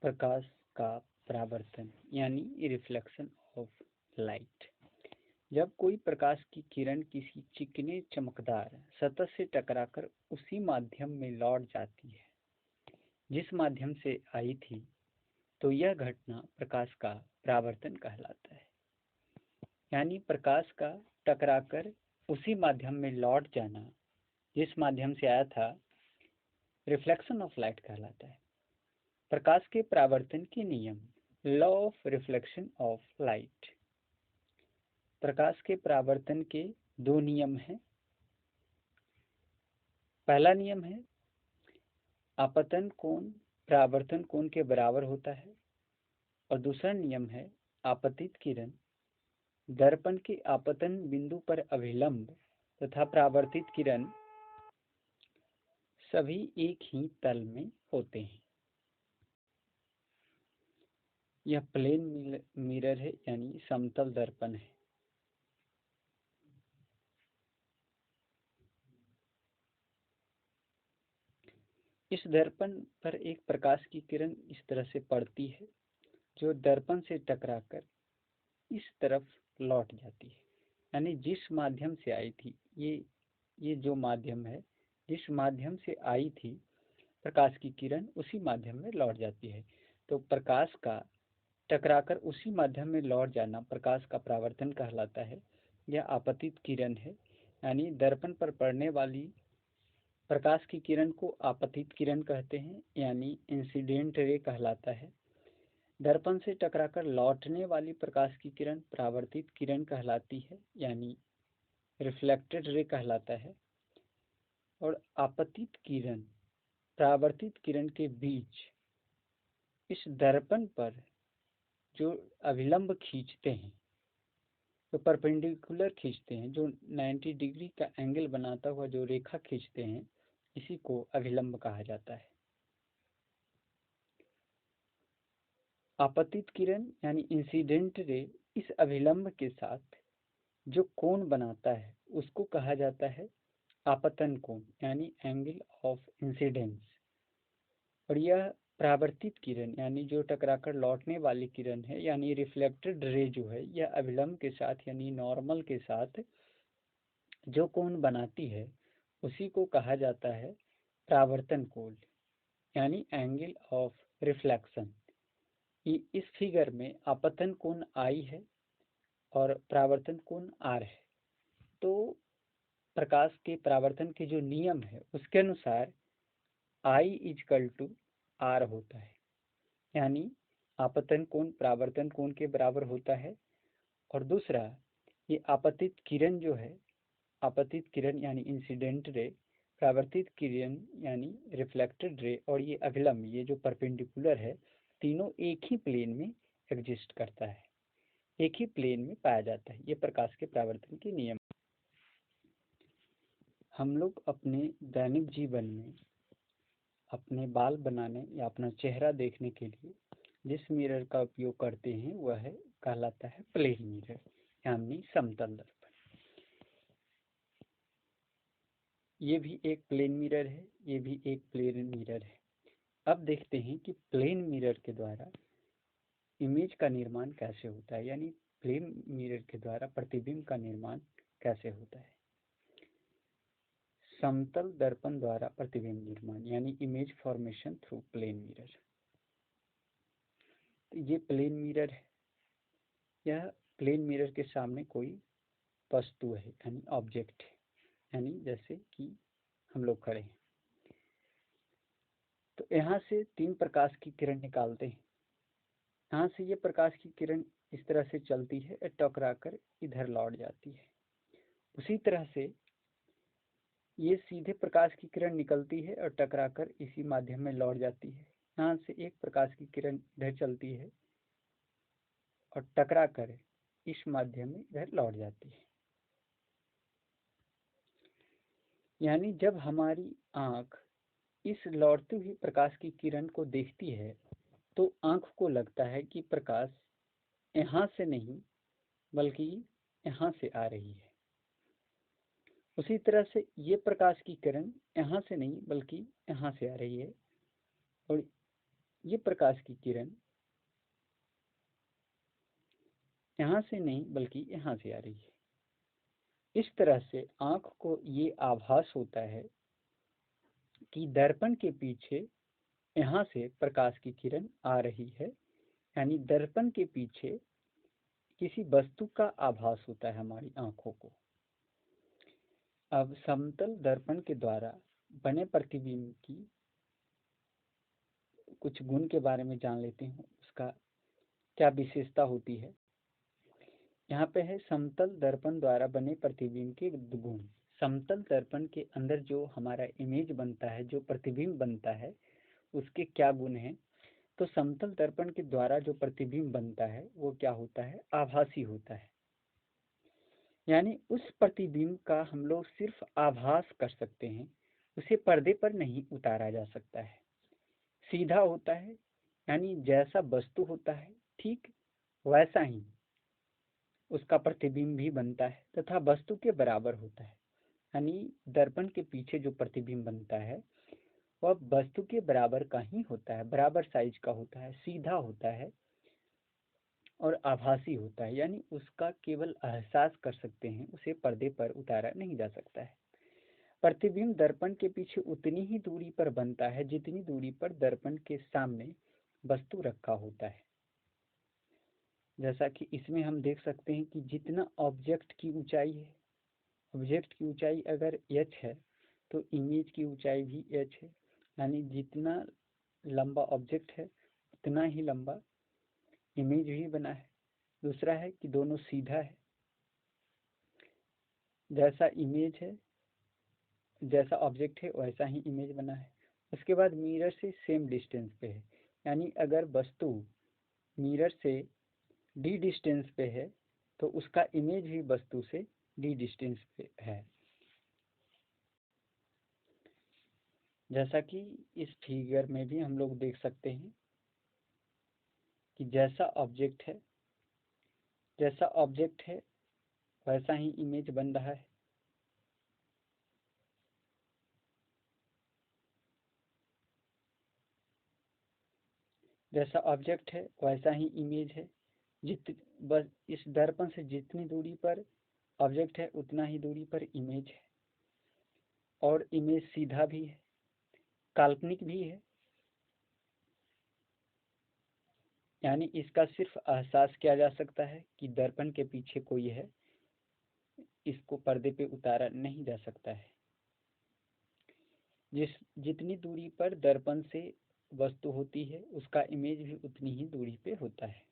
प्रकाश का परावर्तन यानी रिफ्लेक्शन ऑफ लाइट। जब कोई प्रकाश की किरण किसी चिकने चमकदार सतह से टकराकर उसी माध्यम में लौट जाती है जिस माध्यम से आई थी, तो यह घटना प्रकाश का परावर्तन कहलाता है। यानी प्रकाश का टकराकर उसी माध्यम में लौट जाना जिस माध्यम से आया था, रिफ्लेक्शन ऑफ लाइट कहलाता है। प्रकाश के परावर्तन के नियम, law of reflection of light. प्रकाश के परावर्तन के दो नियम हैं। पहला नियम है आपतन कोण परावर्तन कोण के बराबर होता है, और दूसरा नियम है आपतित किरण दर्पण के आपतन बिंदु पर अभिलंब तथा परावर्तित किरण सभी एक ही तल में होते हैं। यह प्लेन मिरर है यानी समतल दर्पण है। इस दर्पण पर एक प्रकाश की किरण इस तरह से पड़ती है जो दर्पण से टकराकर इस तरफ लौट जाती है। यानी जिस माध्यम से आई थी, ये जो माध्यम है, जिस माध्यम से आई थी प्रकाश की किरण, उसी माध्यम में लौट जाती है। तो प्रकाश का टकराकर उसी माध्यम में लौट जाना प्रकाश का परावर्तन कहलाता है। यह आपतित किरण है, यानी दर्पण पर पड़ने वाली प्रकाश की किरण को आपतित किरण कहते हैं, यानी इंसिडेंट रे कहलाता है। दर्पण से टकराकर लौटने वाली प्रकाश की किरण परावर्तित किरण कहलाती है, यानी रिफ्लेक्टेड रे कहलाता है। और आपतित किरण परावर्तित किरण के बीच इस दर्पण पर जो अभिलंब खींचते हैं, तो परपेंडिकुलर खींचते हैं, जो 90 डिग्री का एंगल बनाता हुआ जो रेखा खींचते हैं, इसी को अभिलंब कहा जाता है। आपतित किरण यानी इंसिडेंट रे इस अभिलंब के साथ जो कोण बनाता है उसको कहा जाता है आपतन कोण यानी एंगल ऑफ इंसिडेंस। और यह परावर्तित किरण यानी जो टकराकर लौटने वाली किरण है, यानी रिफ्लेक्टेड रे जो है, यह अभिलंब के साथ यानी नॉर्मल के साथ जो कोण बनाती है उसी को कहा जाता है परावर्तन कोण यानी एंगल ऑफ रिफ्लेक्शन। इस फिगर में आपतन कोण I है और परावर्तन कोण R है। तो प्रकाश के परावर्तन के जो नियम है उसके अनुसार I इजकल टू R होता है, यानी आपतन कोण परावर्तन कोण के बराबर होता है। और दूसरा, ये आपतित किरण जो है, आपतित किरण यानी इंसिडेंट रे, परावर्तित किरण यानी रिफ्लेक्टेड रे, और ये अभिलंब, ये जो परपेंडिकुलर है, तीनों एक ही प्लेन में एग्जिस्ट करता है, एक ही प्लेन में पाया जाता है। ये प्रकाश के परावर्तन के नियम। हम लोग अपने दैनिक जीवन में अपने बाल बनाने या अपना चेहरा देखने के लिए जिस मिरर का उपयोग करते हैं वह है कहलाता है प्लेन मिरर यानी समतल दर्पण। ये भी एक प्लेन मिरर है, ये भी एक प्लेन मिरर है। अब देखते हैं कि प्लेन मिरर के द्वारा इमेज का निर्माण कैसे होता है, यानी प्लेन मिरर के द्वारा प्रतिबिंब का निर्माण कैसे होता है। समतल दर्पण द्वारा प्रतिबिंब निर्माण यानी image formation through plane mirror. तो ये प्लेन मिरर है। यह प्लेन मिरर के सामने कोई वस्तु है यानी ऑब्जेक्ट है, यानी जैसे कि हम लोग खड़े हैं। तो यहाँ से 3 प्रकाश की किरण निकालते हैं। यहाँ से ये प्रकाश की किरण इस तरह से चलती है, टकराकर इधर लौट जाती है। उसी तरह से ये सीधे प्रकाश की किरण निकलती है और टकराकर इसी माध्यम में लौट जाती है। यहाँ से एक प्रकाश की किरण इधर चलती है और टकराकर इस माध्यम में इधर लौट जाती है। यानी जब हमारी आँख इस लौटती हुई प्रकाश की किरण को देखती है तो आँख को लगता है कि प्रकाश यहाँ से नहीं बल्कि यहाँ से आ रही है। उसी तरह से ये प्रकाश की किरण यहाँ से नहीं बल्कि यहाँ से आ रही है, और ये प्रकाश की किरण यहाँ से नहीं बल्कि यहाँ से आ रही है। इस तरह से आँख को ये आभास होता है कि दर्पण के पीछे यहाँ से प्रकाश की किरण आ रही है, यानी दर्पण के पीछे किसी वस्तु का आभास होता है हमारी आंखों को। अब समतल दर्पण के द्वारा बने प्रतिबिंब की कुछ गुण के बारे में जान लेते हैं, उसका क्या विशेषता होती है। यहाँ पे है समतल दर्पण द्वारा बने प्रतिबिंब के गुण। समतल दर्पण के अंदर जो हमारा इमेज बनता है, जो प्रतिबिंब बनता है, उसके क्या गुण हैं। तो समतल दर्पण के द्वारा जो प्रतिबिंब बनता है वो क्या होता है, आभासी होता है। यानी उस प्रतिबिंब का हम लोग सिर्फ आभास कर सकते हैं, उसे पर्दे पर नहीं उतारा जा सकता है। सीधा होता है, यानी जैसा वस्तु होता है ठीक वैसा ही उसका प्रतिबिंब भी बनता है तथा वस्तु के बराबर होता है। यानी दर्पण के पीछे जो प्रतिबिंब बनता है वह वस्तु के बराबर का ही होता है, बराबर साइज का होता है, सीधा होता है और आभासी होता है। यानी उसका केवल एहसास कर सकते हैं, उसे पर्दे पर उतारा नहीं जा सकता है। प्रतिबिंब दर्पण के पीछे उतनी ही दूरी पर बनता है जितनी दूरी पर दर्पण के सामने वस्तु रखा होता है। जैसा कि इसमें हम देख सकते हैं कि जितना ऑब्जेक्ट की ऊंचाई है, ऑब्जेक्ट की ऊंचाई अगर h है तो इमेज की ऊंचाई भी h है। यानी जितना लंबा ऑब्जेक्ट है उतना ही लंबा इमेज भी बना है। दूसरा है कि दोनों सीधा है, जैसा इमेज है, जैसा ऑब्जेक्ट है वैसा ही इमेज बना है। उसके बाद मिरर से सेम डिस्टेंस पे है, यानी अगर वस्तु मिरर से डी डिस्टेंस पे है तो उसका इमेज भी वस्तु से डी डिस्टेंस पे है। जैसा कि इस फिगर में भी हम लोग देख सकते हैं कि जैसा ऑब्जेक्ट है वैसा ही इमेज बन रहा है। जैसा ऑब्जेक्ट है वैसा ही इमेज है। बस इस दर्पण से जितनी दूरी पर ऑब्जेक्ट है उतना ही दूरी पर इमेज है। और इमेज सीधा भी है, काल्पनिक भी है, यानी इसका सिर्फ एहसास किया जा सकता है कि दर्पण के पीछे कोई है, इसको पर्दे पे उतारा नहीं जा सकता है। जितनी दूरी पर दर्पण से वस्तु होती है उसका इमेज भी उतनी ही दूरी पे होता है।